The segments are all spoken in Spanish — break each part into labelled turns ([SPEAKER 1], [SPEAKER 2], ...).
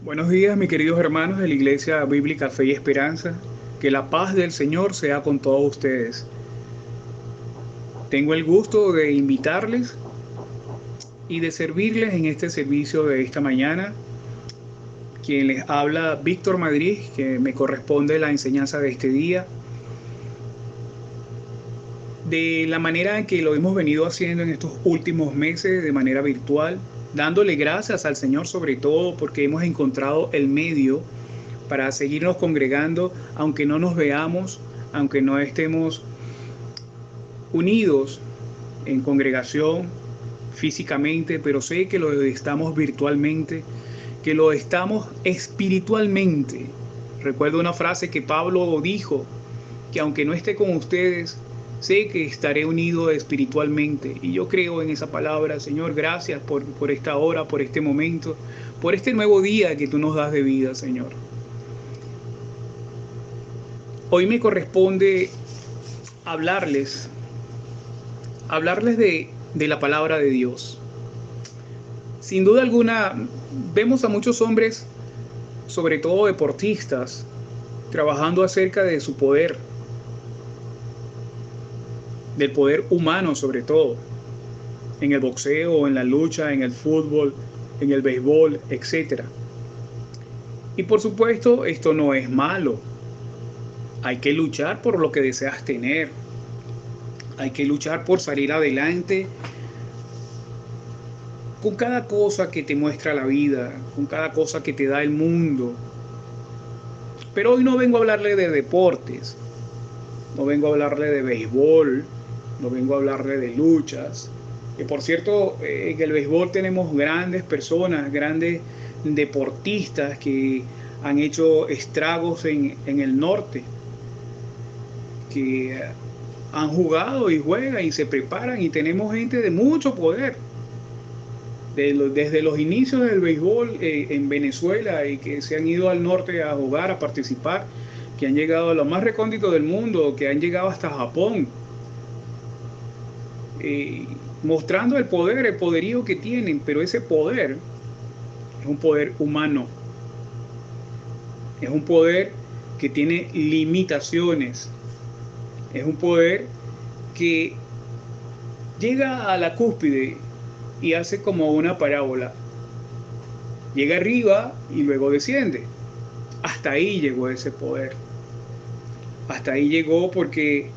[SPEAKER 1] Buenos días, mis queridos hermanos de la Iglesia Bíblica Fe y Esperanza. Que la paz del Señor sea con todos ustedes. Tengo el gusto de invitarles y de servirles en este servicio de esta mañana. Quien les habla, Víctor Madrid, que me corresponde la enseñanza de este día. De la manera en que lo hemos venido haciendo en estos últimos meses, de manera virtual, dándole gracias al Señor sobre todo porque hemos encontrado el medio para seguirnos congregando, aunque no nos veamos, aunque no estemos unidos en congregación físicamente, pero sé que lo estamos virtualmente, que lo estamos espiritualmente. Recuerdo una frase que Pablo dijo, que aunque no esté con ustedes, sé que estaré unido espiritualmente. Y yo creo en esa palabra. Señor, gracias por esta hora, por este momento, por este nuevo día que tú nos das de vida, Señor. Hoy me corresponde hablarles de la palabra de Dios. Sin duda alguna, vemos a muchos hombres, sobre todo deportistas, trabajando acerca de su poder, del poder humano sobre todo, en el boxeo, en la lucha, en el fútbol, en el béisbol, etc. Y por supuesto, esto no es malo. Hay que luchar por lo que deseas tener. Hay que luchar por salir adelante con cada cosa que te muestra la vida, con cada cosa que te da el mundo. Pero hoy no vengo a hablarle de deportes, no vengo a hablarle de béisbol, no vengo a hablarle de luchas. Que por cierto, en el béisbol tenemos grandes personas, grandes deportistas que han hecho estragos en el norte, que han jugado y juegan y se preparan, y tenemos gente de mucho poder. Desde los inicios del béisbol en Venezuela, y que se han ido al norte a jugar, a participar, que han llegado a lo más recóndito del mundo, que han llegado hasta Japón, mostrando el poderío que tienen. Pero ese poder es un poder humano, es un poder que tiene limitaciones, es un poder que llega a la cúspide y hace como una parábola. Llega arriba y luego desciende. Hasta ahí llegó ese poder. Hasta ahí llegó porque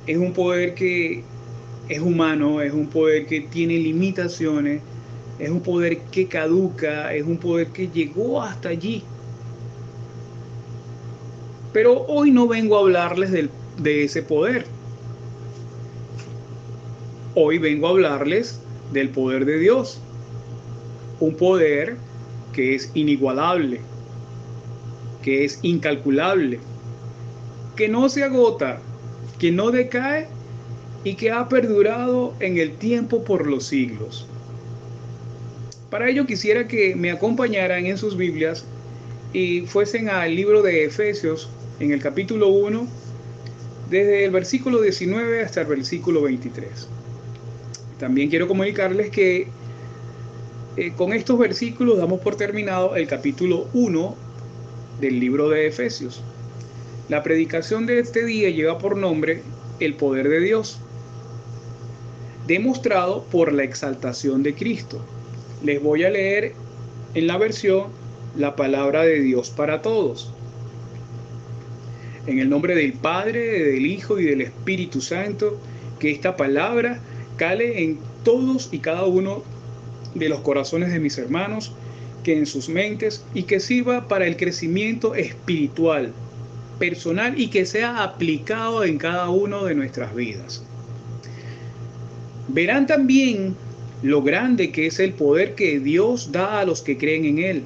[SPEAKER 1] es un poder que es humano, es un poder que tiene limitaciones, es un poder que caduca, es un poder que llegó hasta allí. Pero hoy no vengo a hablarles de ese poder. Hoy vengo a hablarles del poder de Dios. Un poder que es inigualable, que es incalculable, que no se agota, que no decae y que ha perdurado en el tiempo por los siglos. Para ello quisiera que me acompañaran en sus Biblias y fuesen al libro de Efesios, en el capítulo 1, desde el versículo 19 hasta el versículo 23. También quiero comunicarles que con estos versículos damos por terminado el capítulo 1 del libro de Efesios. La predicación de este día lleva por nombre el poder de Dios, demostrado por la exaltación de Cristo. Les voy a leer en la versión La palabra de Dios para todos. En el nombre del Padre, del Hijo y del Espíritu Santo, que esta palabra cale en todos y cada uno de los corazones de mis hermanos, que en sus mentes, y que sirva para el crecimiento espiritual, personal, y que sea aplicado en cada uno de nuestras vidas. Verán también lo grande que es el poder que Dios da a los que creen en Él.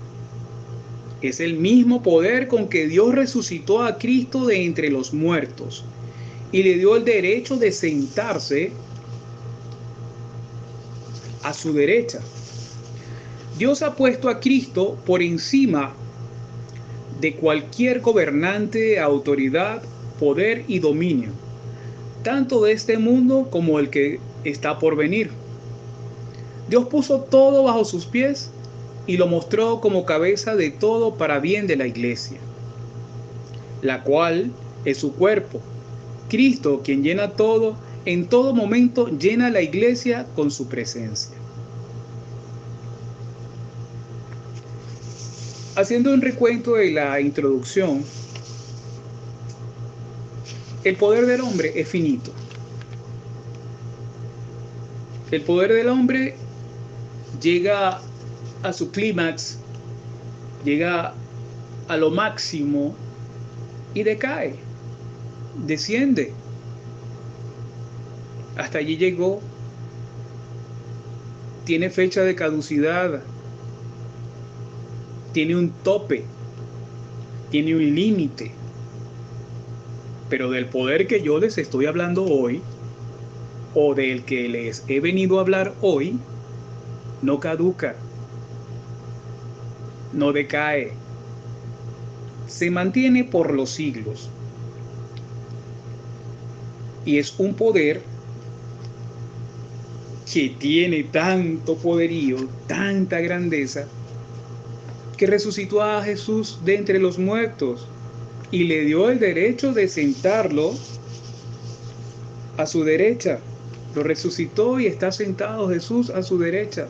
[SPEAKER 1] Es el mismo poder con que Dios resucitó a Cristo de entre los muertos y le dio el derecho de sentarse a su derecha. Dios ha puesto a Cristo por encima de cualquier gobernante, autoridad, poder y dominio, tanto de este mundo como el que está por venir. Dios puso todo bajo sus pies y lo mostró como cabeza de todo para bien de la iglesia, la cual es su cuerpo. Cristo, quien llena todo, en todo momento llena la iglesia con su presencia. Haciendo un recuento de la introducción, el poder del hombre es finito. El poder del hombre llega a su clímax, llega a lo máximo y decae, desciende. Hasta allí llegó, tiene fecha de caducidad, tiene un tope, tiene un límite. Pero del poder que yo les estoy hablando hoy, o del que les he venido a hablar hoy, no caduca, no decae, se mantiene por los siglos. Y es un poder que tiene tanto poderío, tanta grandeza, que resucitó a Jesús de entre los muertos y le dio el derecho de sentarlo a su derecha. Lo resucitó y está sentado Jesús a su derecha.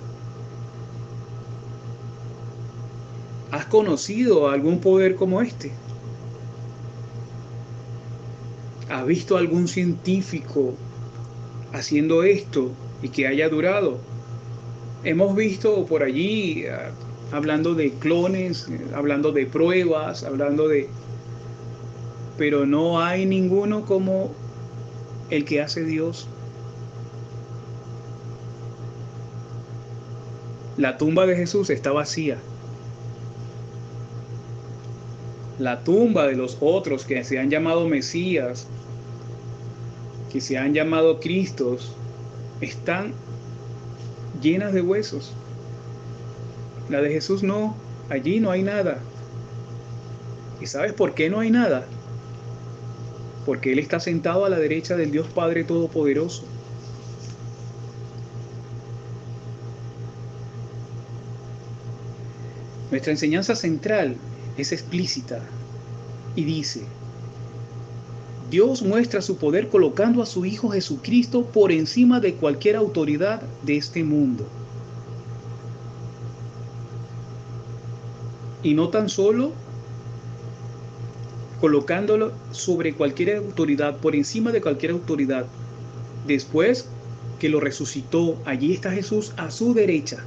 [SPEAKER 1] ¿Has conocido algún poder como este? ¿Has visto algún científico haciendo esto y que haya durado? Hemos visto por allí, hablando de clones, hablando de pruebas, pero no hay ninguno como el que hace Dios. La tumba de Jesús está vacía. La tumba de los otros que se han llamado Mesías, que se han llamado Cristos, están llenas de huesos. La de Jesús no, allí no hay nada. ¿Y sabes por qué no hay nada? Porque Él está sentado a la derecha del Dios Padre Todopoderoso. Nuestra enseñanza central es explícita y dice: Dios muestra su poder colocando a su Hijo Jesucristo por encima de cualquier autoridad de este mundo. Y no tan solo colocándolo sobre cualquier autoridad, por encima de cualquier autoridad. Después que lo resucitó, allí está Jesús a su derecha,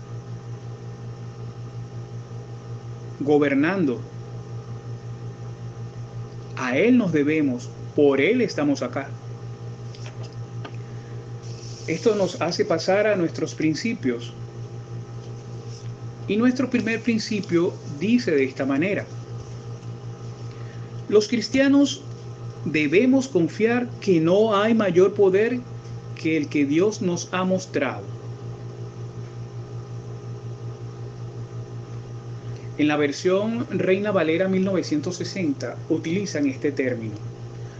[SPEAKER 1] gobernando. A Él nos debemos, por Él estamos acá. Esto nos hace pasar a nuestros principios. Y nuestro primer principio dice de esta manera: los cristianos debemos confiar que no hay mayor poder que el que Dios nos ha mostrado. En la versión Reina Valera 1960 utilizan este término: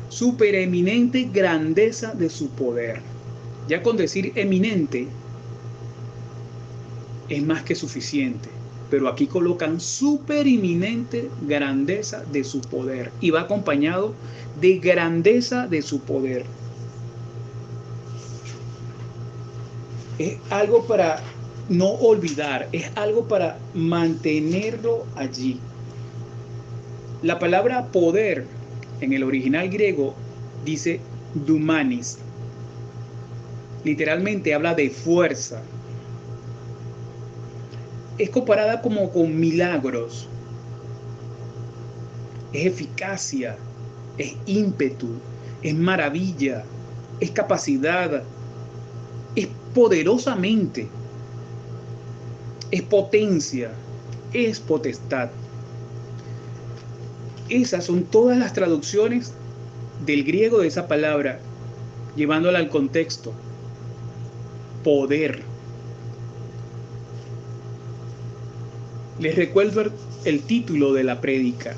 [SPEAKER 1] supereminente grandeza de su poder. Ya con decir eminente es más que suficiente, pero aquí colocan supereminente grandeza de su poder y va acompañado de grandeza de su poder. Es algo para no olvidar, es algo para mantenerlo allí. La palabra poder en el original griego dice dunamis. Literalmente habla de fuerza. Es comparada como con milagros. Es eficacia, es ímpetu, es maravilla, es capacidad, es poderosamente, es potencia, es potestad. Esas son todas las traducciones del griego de esa palabra, llevándola al contexto. Poder. Les recuerdo el título de la prédica.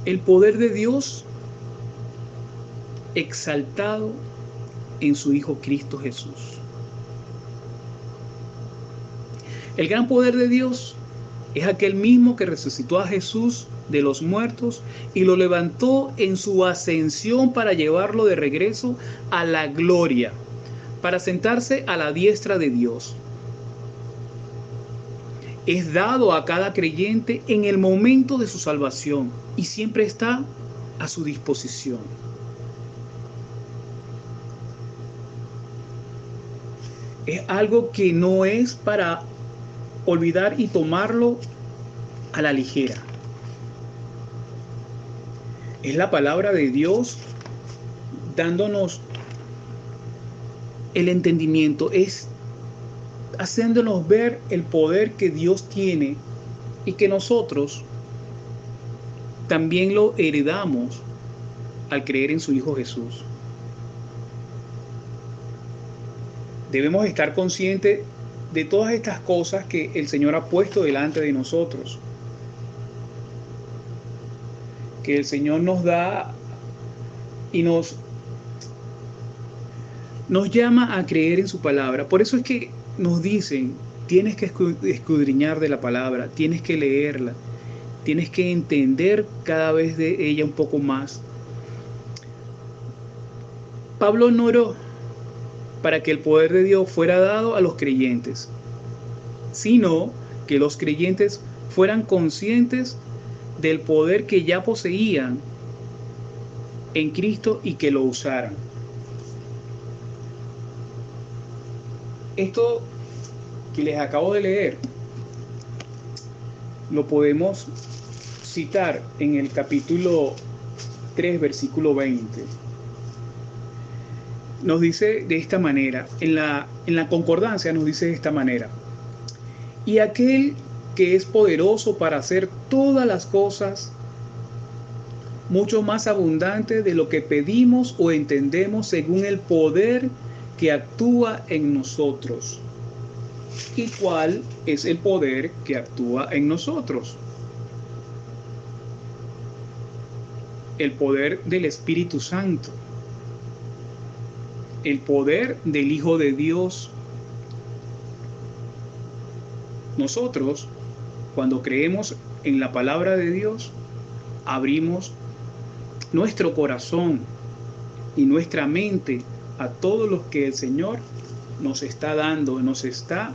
[SPEAKER 1] El poder de Dios exaltado en su Hijo Cristo Jesús. El gran poder de Dios es aquel mismo que resucitó a Jesús de los muertos y lo levantó en su ascensión para llevarlo de regreso a la gloria, para sentarse a la diestra de Dios. Es dado a cada creyente en el momento de su salvación y siempre está a su disposición. Es algo que no es para olvidar y tomarlo a la ligera. Es la palabra de Dios dándonos el entendimiento, es haciéndonos ver el poder que Dios tiene y que nosotros también lo heredamos al creer en su Hijo Jesús. Debemos estar conscientes de todas estas cosas que el Señor ha puesto delante de nosotros, que el Señor nos da y nos llama a creer en su palabra. Por eso es que nos dicen, tienes que escudriñar de la palabra, tienes que leerla, tienes que entender cada vez de ella un poco más. Pablo no oró para que el poder de Dios fuera dado a los creyentes, sino que los creyentes fueran conscientes del poder que ya poseían en Cristo y que lo usaran. Esto que les acabo de leer lo podemos citar en el capítulo 3, versículo 20. Nos dice de esta manera, en la concordancia nos dice de esta manera: y aquel que es poderoso para hacer todas las cosas mucho más abundante de lo que pedimos o entendemos, según el poder que actúa en nosotros. ¿Y cuál es el poder que actúa en nosotros? El poder del Espíritu Santo, el poder del Hijo de Dios. Nosotros, cuando creemos en la palabra de Dios, abrimos nuestro corazón y nuestra mente a todo lo que el Señor nos está dando, nos está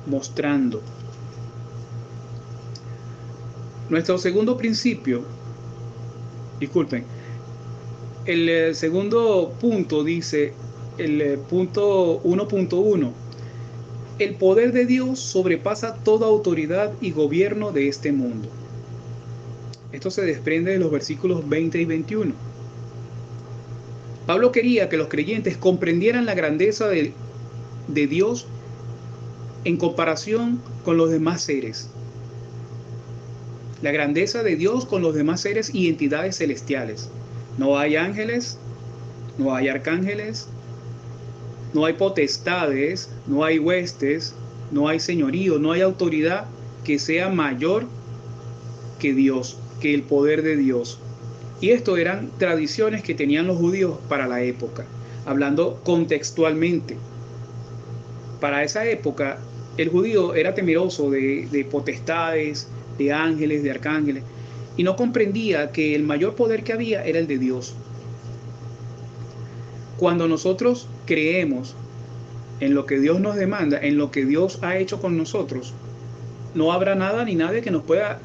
[SPEAKER 1] mostrando. Nuestro segundo principio, disculpen, el segundo punto dice, el punto 1.1, el poder de Dios sobrepasa toda autoridad y gobierno de este mundo. Esto se desprende de los versículos 20 y 21. Pablo quería que los creyentes comprendieran la grandeza de Dios en comparación con los demás seres. La grandeza de Dios con los demás seres y entidades celestiales. No hay ángeles, no hay arcángeles, no hay potestades, no hay huestes, no hay señorío, no hay autoridad que sea mayor que Dios, que el poder de Dios. Y esto eran tradiciones que tenían los judíos para la época, hablando contextualmente. Para esa época, el judío era temeroso de potestades, de ángeles, de arcángeles, y no comprendía que el mayor poder que había era el de Dios. Cuando nosotros creemos en lo que Dios nos demanda, en lo que Dios ha hecho con nosotros, no habrá nada ni nadie que nos pueda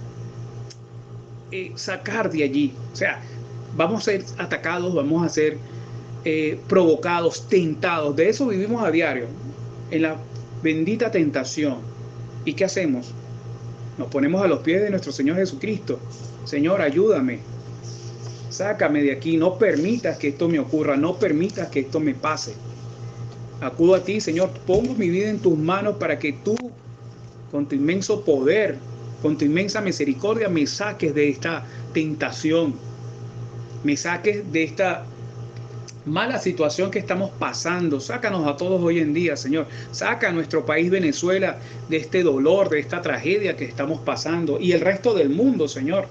[SPEAKER 1] sacar de allí. O sea, vamos a ser atacados, vamos a ser provocados, tentados. De eso vivimos a diario, en la bendita tentación. ¿Y qué hacemos? Nos ponemos a los pies de nuestro Señor Jesucristo. Señor, ayúdame, sácame de aquí, no permitas que esto me ocurra, no permitas que esto me pase. Acudo a ti, Señor, pongo mi vida en tus manos para que tú, con tu inmenso poder, con tu inmensa misericordia, me saques de esta tentación, me saques de esta mala situación que estamos pasando. Sácanos a todos hoy en día, Señor. Saca a nuestro país Venezuela de este dolor, de esta tragedia que estamos pasando, y el resto del mundo, Señor.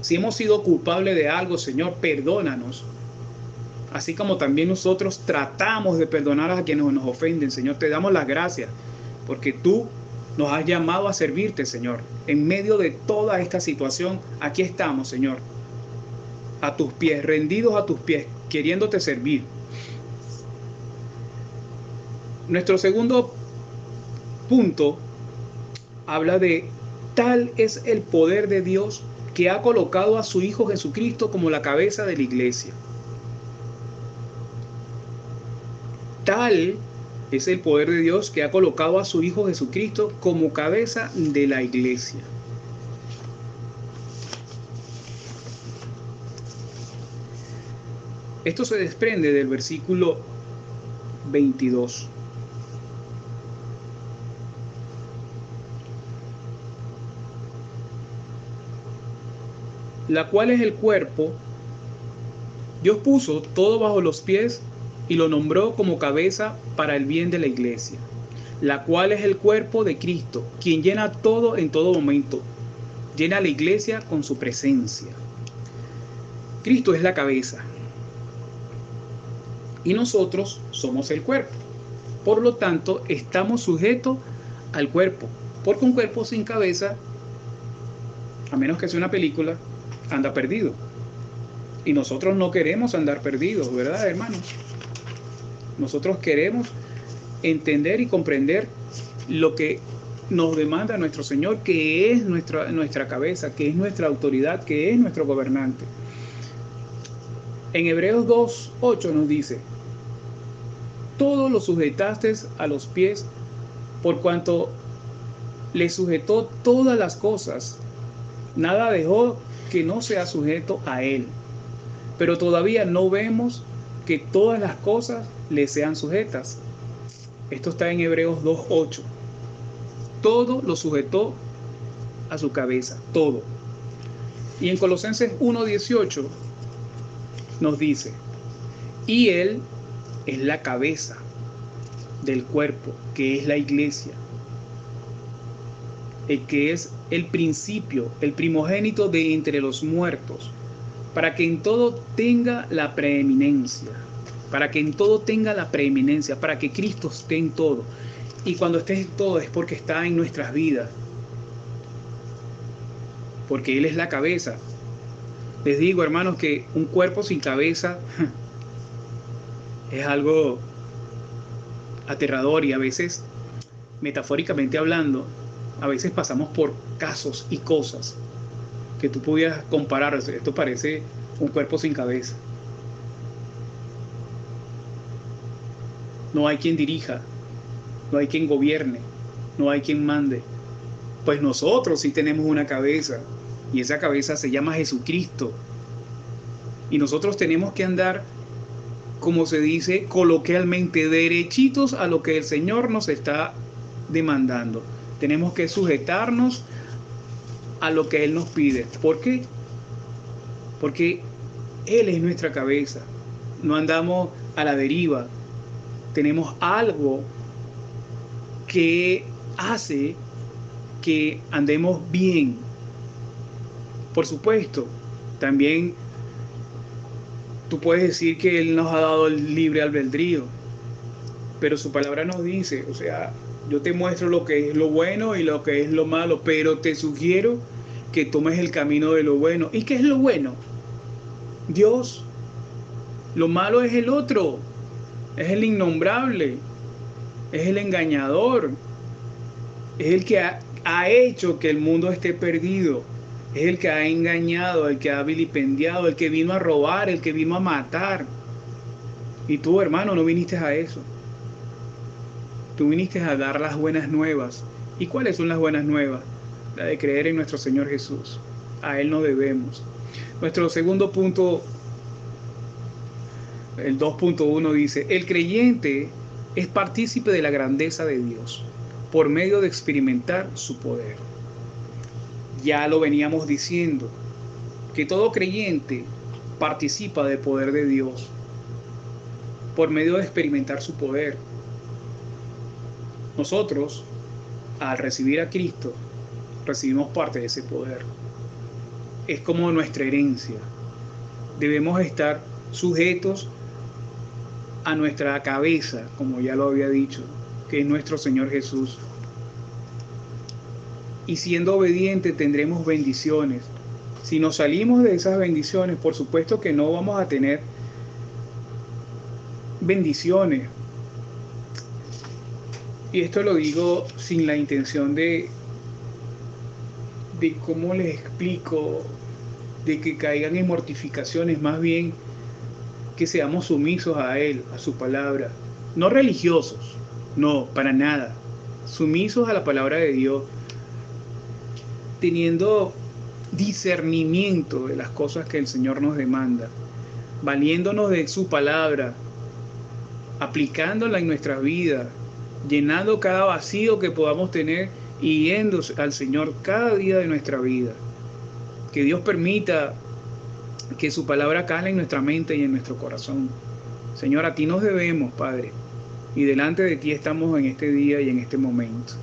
[SPEAKER 1] Si hemos sido culpables de algo, Señor, perdónanos. así como también nosotros tratamos de perdonar a quienes nos ofenden. Señor, te damos las gracias porque tú nos has llamado a servirte, Señor. En medio de toda esta situación, aquí estamos, Señor, a tus pies, rendidos a tus pies, queriéndote servir. Nuestro segundo punto habla de tal es el poder de Dios que ha colocado a su Hijo Jesucristo como la cabeza de la iglesia. Tal es el poder de Dios que ha colocado a su Hijo Jesucristo como cabeza de la iglesia. Esto se desprende del versículo 22. La cual es el cuerpo. Dios puso todo bajo los pies y lo nombró como cabeza para el bien de la iglesia, la cual es el cuerpo de Cristo, quien llena todo en todo momento, llena a la iglesia con su presencia. Cristo es la cabeza y nosotros somos el cuerpo. Por lo tanto, estamos sujetos al cuerpo, porque un cuerpo sin cabeza, a menos que sea una película, anda perdido. Y nosotros no queremos andar perdidos, ¿verdad, hermanos? Nosotros queremos entender y comprender lo que nos demanda nuestro Señor, que es nuestra cabeza, que es nuestra autoridad, que es nuestro gobernante. En Hebreos 2:8 nos dice: todo lo sujetaste a los pies, por cuanto le sujetó todas las cosas, nada dejó que no sea sujeto a él. Pero todavía no vemos que todas las cosas le sean sujetas. Esto está en Hebreos 2:8. Todo lo sujetó a su cabeza, todo. Y en Colosenses 1:18 nos dice: y él es la cabeza del cuerpo, que es la iglesia, el que es el principio, el primogénito de entre los muertos, para que en todo tenga la preeminencia, para que Cristo esté en todo. Y cuando esté en todo es porque está en nuestras vidas, porque Él es la cabeza. Les digo, hermanos, que un cuerpo sin cabeza es algo aterrador, y a veces, metafóricamente hablando, a veces pasamos por casos y cosas que tú pudieras comparar. Esto parece un cuerpo sin cabeza. No hay quien dirija, no hay quien gobierne, no hay quien mande. Pues nosotros sí tenemos una cabeza, y esa cabeza se llama Jesucristo. Y nosotros tenemos que andar, como se dice coloquialmente, derechitos a lo que el Señor nos está demandando. Tenemos que sujetarnos a lo que Él nos pide. ¿Por qué? Porque Él es nuestra cabeza. No andamos a la deriva. Tenemos algo que hace que andemos bien. Por supuesto, también tú puedes decir que Él nos ha dado el libre albedrío, pero su palabra nos dice, o sea, yo te muestro lo que es lo bueno y lo que es lo malo, pero te sugiero que tomes el camino de lo bueno. ¿Y qué es lo bueno? Dios. Lo malo es el otro, es el innombrable, es el engañador, es el que ha hecho que el mundo esté perdido, es el que ha engañado, el que ha vilipendiado, el que vino a robar, el que vino a matar. Y tú, hermano, no viniste a eso. Tú viniste a dar las buenas nuevas. ¿Y cuáles son las buenas nuevas? La de creer en nuestro Señor Jesús. A Él nos debemos. Nuestro segundo punto, el 2.1 dice: el creyente es partícipe de la grandeza de Dios por medio de experimentar su poder. Ya lo veníamos diciendo, que todo creyente participa del poder de Dios por medio de experimentar su poder. Nosotros, al recibir a Cristo, recibimos parte de ese poder. Es como nuestra herencia. Debemos estar sujetos a nuestra cabeza, como ya lo había dicho, que es nuestro Señor Jesús. Y siendo obediente tendremos bendiciones. Si nos salimos de esas bendiciones, por supuesto que no vamos a tener bendiciones. Y esto lo digo sin la intención de cómo les explico, de que caigan en mortificaciones, más bien que seamos sumisos a Él, a su palabra. No religiosos, no, para nada. Sumisos a la palabra de Dios, teniendo discernimiento de las cosas que el Señor nos demanda, valiéndonos de su palabra, aplicándola en nuestras vidas, llenando cada vacío que podamos tener y yendo al Señor cada día de nuestra vida. Que Dios permita que su palabra cale en nuestra mente y en nuestro corazón. Señor, a ti nos debemos, Padre, y delante de ti estamos en este día y en este momento.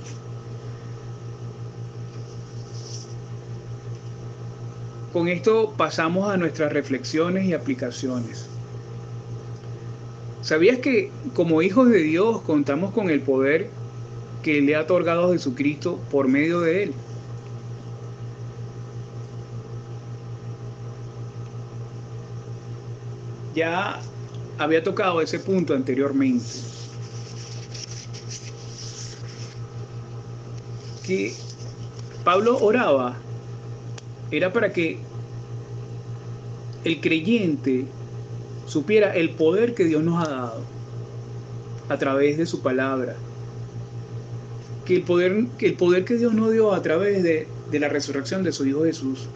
[SPEAKER 1] Con esto pasamos a nuestras reflexiones y aplicaciones. ¿Sabías que como hijos de Dios contamos con el poder que le ha otorgado Jesucristo por medio de Él? Ya había tocado ese punto anteriormente, que Pablo oraba, era para que el creyente supiera el poder que Dios nos ha dado a través de su palabra, que el poder que Dios nos dio a través de la resurrección de su Hijo Jesús,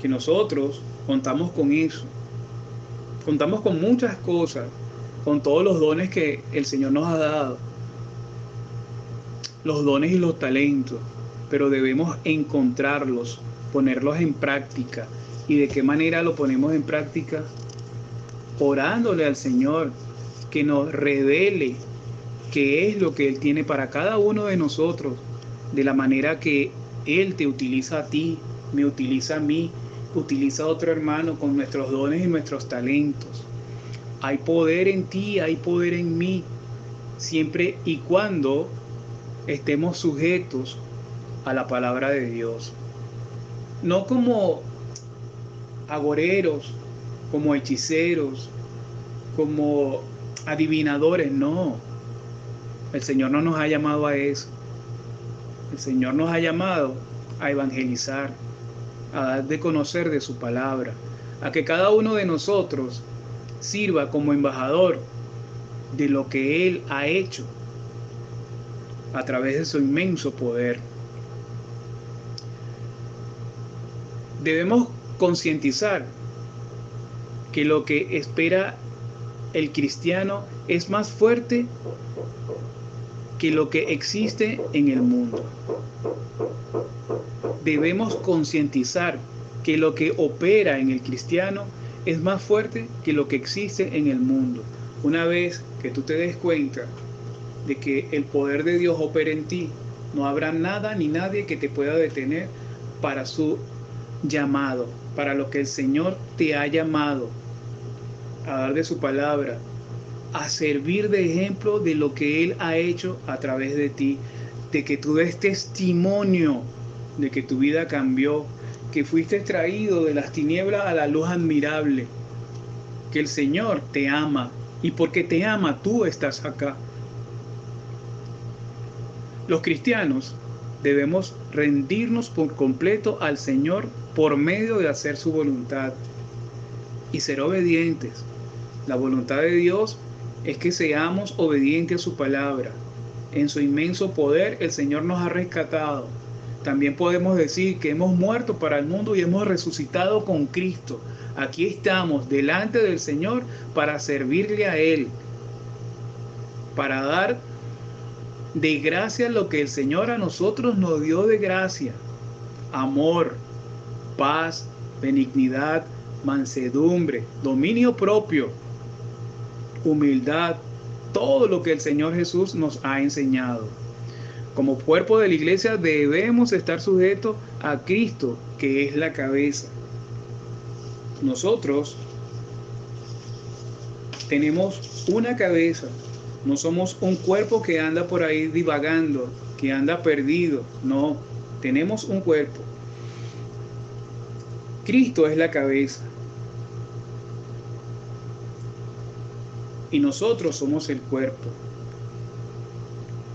[SPEAKER 1] que nosotros contamos con eso, contamos con muchas cosas, con todos los dones que el Señor nos ha dado, los dones y los talentos, pero debemos encontrarlos, ponerlos en práctica. ¿Y de qué manera lo ponemos en práctica? Orándole al Señor que nos revele qué es lo que Él tiene para cada uno de nosotros, de la manera que Él te utiliza a ti, me utiliza a mí, utiliza a otro hermano con nuestros dones y nuestros talentos. Hay poder en ti, hay poder en mí, siempre y cuando estemos sujetos a la palabra de Dios. No como agoreros, como hechiceros, como adivinadores, no. El Señor no nos ha llamado a eso. El Señor nos ha llamado a evangelizar, a dar de conocer de su palabra, a que cada uno de nosotros sirva como embajador de lo que Él ha hecho a través de su inmenso poder. Debemos concientizar que lo que espera el cristiano es más fuerte que lo que existe en el mundo. Debemos concientizar que lo que opera en el cristiano es más fuerte que lo que existe en el mundo. Una vez que tú te des cuenta de que el poder de Dios opera en ti, no habrá nada ni nadie que te pueda detener para su llamado, para lo que el Señor te ha llamado, a dar de su palabra, a servir de ejemplo de lo que Él ha hecho a través de ti, de que tú des testimonio de que tu vida cambió, que fuiste extraído de las tinieblas a la luz admirable, que el Señor te ama y porque te ama tú estás acá. Los cristianos debemos rendirnos por completo al Señor por medio de hacer su voluntad y ser obedientes. La voluntad de Dios es que seamos obedientes a su palabra. En su inmenso poder el Señor nos ha rescatado. También podemos decir que hemos muerto para el mundo y hemos resucitado con Cristo. Aquí estamos delante del Señor para servirle a Él, para dar de gracia lo que el Señor a nosotros nos dio de gracia: amor, paz, benignidad, mansedumbre, dominio propio, humildad, todo lo que el Señor Jesús nos ha enseñado. Como cuerpo de la iglesia debemos estar sujetos a Cristo, que es la cabeza. Nosotros tenemos una cabeza. No somos un cuerpo que anda por ahí divagando, que anda perdido. No, tenemos un cuerpo. Cristo es la cabeza. Y nosotros somos el cuerpo.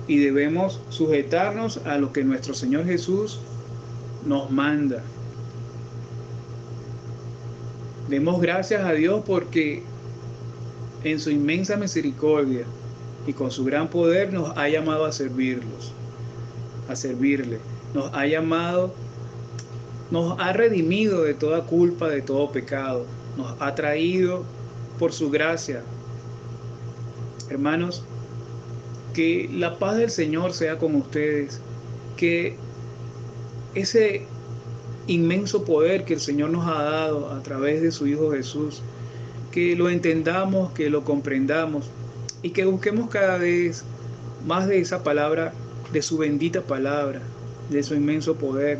[SPEAKER 1] Y debemos sujetarnos a lo que nuestro Señor Jesús nos manda. Demos gracias a Dios porque en su inmensa misericordia y con su gran poder nos ha llamado a servirle. Nos ha llamado, nos ha redimido de toda culpa, de todo pecado. Nos ha traído por su gracia. Hermanos, que la paz del Señor sea con ustedes, que ese inmenso poder que el Señor nos ha dado a través de su Hijo Jesús, que lo entendamos, que lo comprendamos y que busquemos cada vez más de esa palabra, de su bendita palabra, de su inmenso poder.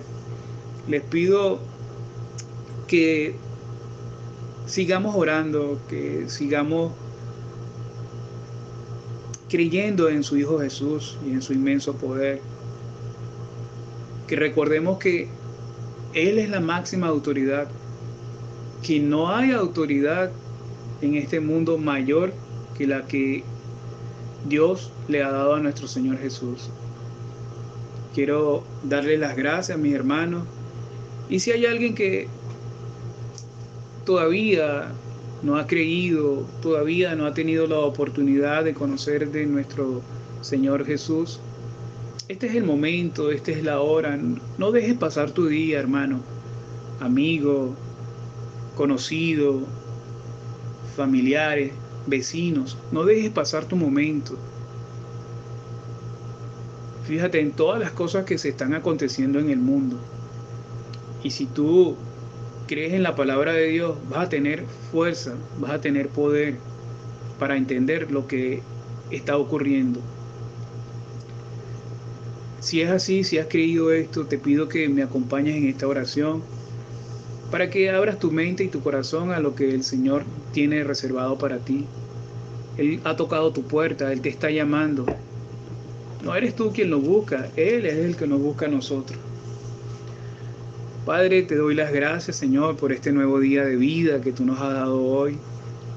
[SPEAKER 1] Les pido que sigamos orando, que sigamos creyendo en su Hijo Jesús y en su inmenso poder. Que recordemos que Él es la máxima autoridad, que no hay autoridad en este mundo mayor que la que Dios le ha dado a nuestro Señor Jesús. Quiero darle las gracias a mis hermanos. Y si hay alguien que todavía no ha creído, todavía no ha tenido la oportunidad de conocer de nuestro Señor Jesús, este es el momento, esta es la hora. No dejes pasar tu día, hermano, amigo, conocido, familiares, vecinos. No dejes pasar tu momento. Fíjate en todas las cosas que se están aconteciendo en el mundo. Y si tú crees en la palabra de Dios, vas a tener fuerza, vas a tener poder para entender lo que está ocurriendo. Si es así, si has creído esto, te pido que me acompañes en esta oración para que abras tu mente y tu corazón a lo que el Señor tiene reservado para ti. Él ha tocado tu puerta, Él te está llamando. No eres tú quien lo busca, Él es el que nos busca a nosotros. Padre, te doy las gracias, Señor, por este nuevo día de vida que tú nos has dado hoy.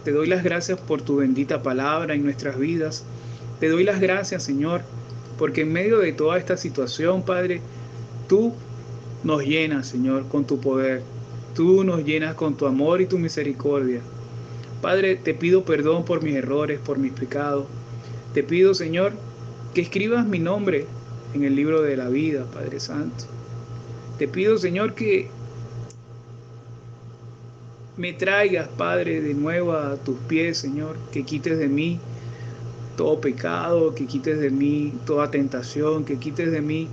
[SPEAKER 1] Te doy las gracias por tu bendita palabra en nuestras vidas. Te doy las gracias, Señor, porque en medio de toda esta situación, Padre, tú nos llenas, Señor, con tu poder. Tú nos llenas con tu amor y tu misericordia. Padre, te pido perdón por mis errores, por mis pecados. Te pido, Señor, que escribas mi nombre en el libro de la vida, Padre Santo. Te pido, Señor, que me traigas, Padre, de nuevo a tus pies, Señor, que quites de mí todo pecado, que quites de mí toda tentación, que quites de mí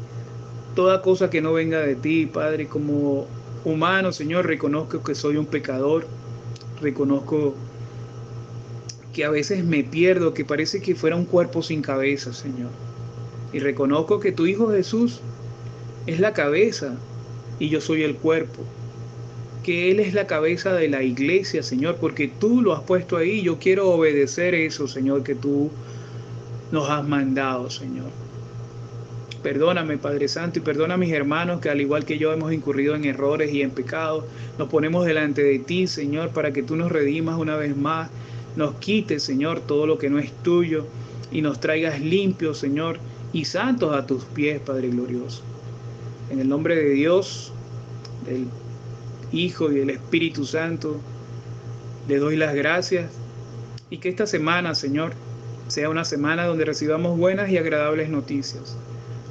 [SPEAKER 1] toda cosa que no venga de ti, Padre. Como humano, Señor, reconozco que soy un pecador, reconozco que a veces me pierdo, que parece que fuera un cuerpo sin cabeza, Señor. Y reconozco que tu Hijo Jesús es la cabeza y yo soy el cuerpo, que Él es la cabeza de la iglesia, Señor, porque tú lo has puesto ahí. Yo quiero obedecer eso, Señor, que tú nos has mandado, Señor. Perdóname, Padre Santo, y perdona a mis hermanos que al igual que yo hemos incurrido en errores y en pecados. Nos ponemos delante de ti, Señor, para que tú nos redimas una vez más, nos quites, Señor, todo lo que no es tuyo y nos traigas limpios, Señor, y santos a tus pies, Padre glorioso. En el nombre de Dios, del Hijo y del Espíritu Santo, le doy las gracias y que esta semana, Señor, sea una semana donde recibamos buenas y agradables noticias,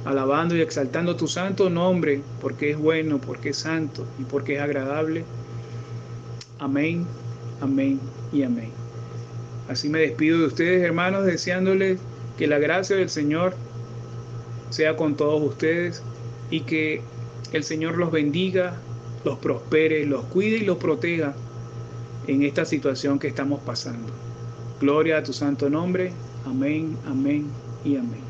[SPEAKER 1] alabando y exaltando tu santo nombre, porque es bueno, porque es santo y porque es agradable. Amén, amén y amén. Así me despido de ustedes, hermanos, deseándoles que la gracia del Señor sea con todos ustedes y que el Señor los bendiga, los prospere, los cuide y los proteja en esta situación que estamos pasando. Gloria a tu santo nombre. Amén, amén y amén.